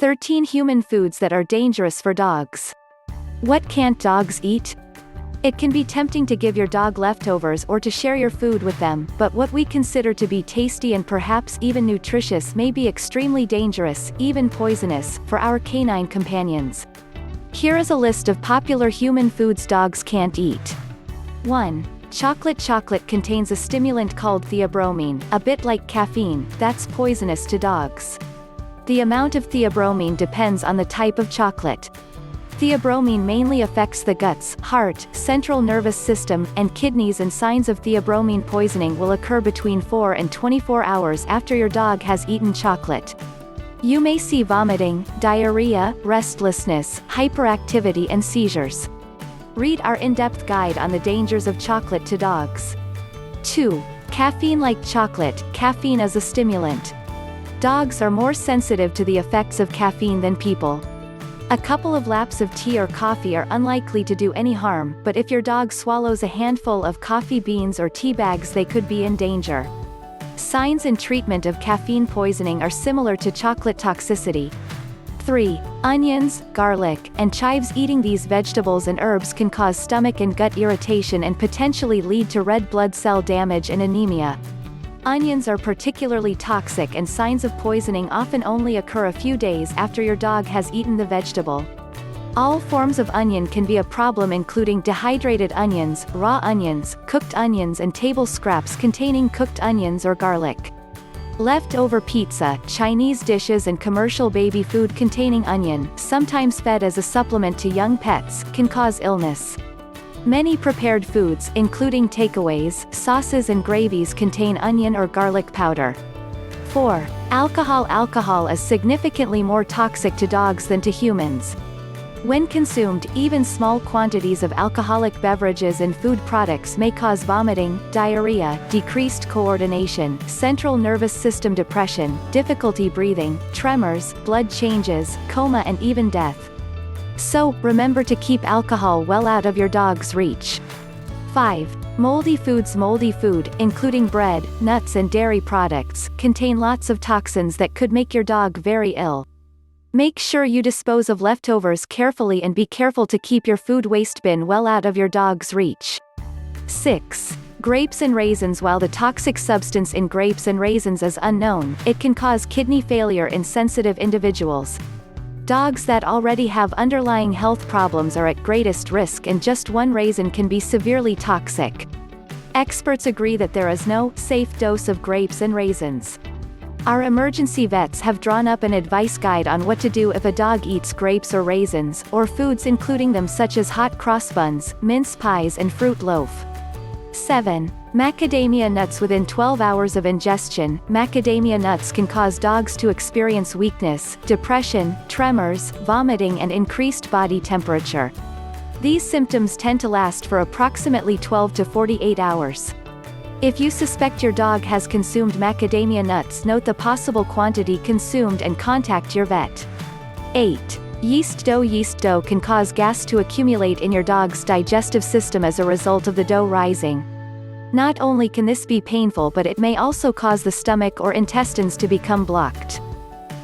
13 human foods that are dangerous for dogs. What can't dogs eat? It can be tempting to give your dog leftovers or to share your food with them, but what we consider to be tasty and perhaps even nutritious may be extremely dangerous, even poisonous, for our canine companions. Here is a list of popular human foods dogs can't eat. 1. Chocolate. Chocolate contains a stimulant called theobromine, a bit like caffeine, that's poisonous to dogs. The amount of theobromine depends on the type of chocolate. Theobromine mainly affects the guts, heart, central nervous system, and kidneys, and signs of theobromine poisoning will occur between 4 and 24 hours after your dog has eaten chocolate. You may see vomiting, diarrhea, restlessness, hyperactivity, and seizures. Read our in-depth guide on the dangers of chocolate to dogs. 2. Caffeine. Like chocolate, caffeine is a stimulant. Dogs are more sensitive to the effects of caffeine than people. A couple of laps of tea or coffee are unlikely to do any harm, but if your dog swallows a handful of coffee beans or tea bags, they could be in danger. Signs and treatment of caffeine poisoning are similar to chocolate toxicity. 3. Onions, garlic, and chives. Eating these vegetables and herbs can cause stomach and gut irritation and potentially lead to red blood cell damage and anemia. Onions are particularly toxic, and signs of poisoning often only occur a few days after your dog has eaten the vegetable. All forms of onion can be a problem, including dehydrated onions, raw onions, cooked onions, and table scraps containing cooked onions or garlic. Leftover pizza, Chinese dishes, and commercial baby food containing onion, sometimes fed as a supplement to young pets, can cause illness. Many prepared foods, including takeaways, sauces, and gravies, contain onion or garlic powder. 4. Alcohol. Alcohol is significantly more toxic to dogs than to humans. When consumed, even small quantities of alcoholic beverages and food products may cause vomiting, diarrhea, decreased coordination, central nervous system depression, difficulty breathing, tremors, blood changes, coma, and even death. So, remember to keep alcohol well out of your dog's reach. 5. Moldy foods. Moldy food, including bread, nuts, and dairy products, contain lots of toxins that could make your dog very ill. Make sure you dispose of leftovers carefully, and be careful to keep your food waste bin well out of your dog's reach. 6. Grapes and raisins. While the toxic substance in grapes and raisins is unknown, it can cause kidney failure in sensitive individuals. Dogs that already have underlying health problems are at greatest risk, and just one raisin can be severely toxic. Experts agree that there is no safe dose of grapes and raisins. Our emergency vets have drawn up an advice guide on what to do if a dog eats grapes or raisins, or foods including them such as hot cross buns, mince pies, and fruit loaf. 7. Macadamia nuts. Within 12 hours of ingestion, macadamia nuts can cause dogs to experience weakness, depression, tremors, vomiting, and increased body temperature. These symptoms tend to last for approximately 12 to 48 hours. If you suspect your dog has consumed macadamia nuts, note the possible quantity consumed and contact your vet. 8. Yeast dough. Yeast dough can cause gas to accumulate in your dog's digestive system as a result of the dough rising. Not only can this be painful, but it may also cause the stomach or intestines to become blocked.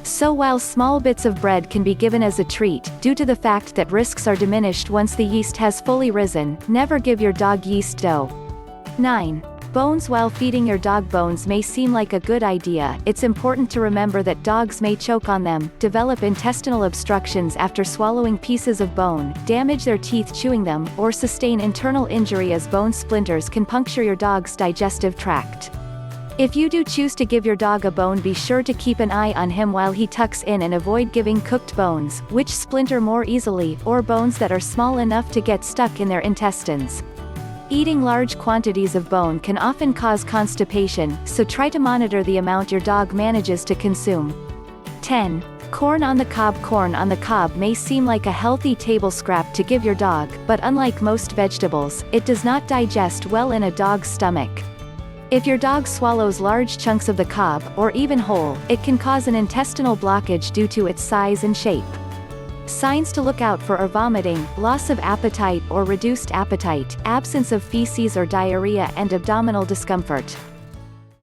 So while small bits of bread can be given as a treat, due to the fact that risks are diminished once the yeast has fully risen, never give your dog yeast dough. 9. Bones. While feeding your dog bones may seem like a good idea, it's important to remember that dogs may choke on them, develop intestinal obstructions after swallowing pieces of bone, damage their teeth chewing them, or sustain internal injury as bone splinters can puncture your dog's digestive tract. If you do choose to give your dog a bone, be sure to keep an eye on him while he tucks in, and avoid giving cooked bones, which splinter more easily, or bones that are small enough to get stuck in their intestines. Eating large quantities of bone can often cause constipation, so try to monitor the amount your dog manages to consume. 10. Corn on the cob. Corn on the cob may seem like a healthy table scrap to give your dog, but unlike most vegetables, it does not digest well in a dog's stomach. If your dog swallows large chunks of the cob, or even whole, it can cause an intestinal blockage due to its size and shape. Signs to look out for are vomiting, loss of appetite or reduced appetite, absence of feces or diarrhea, and abdominal discomfort.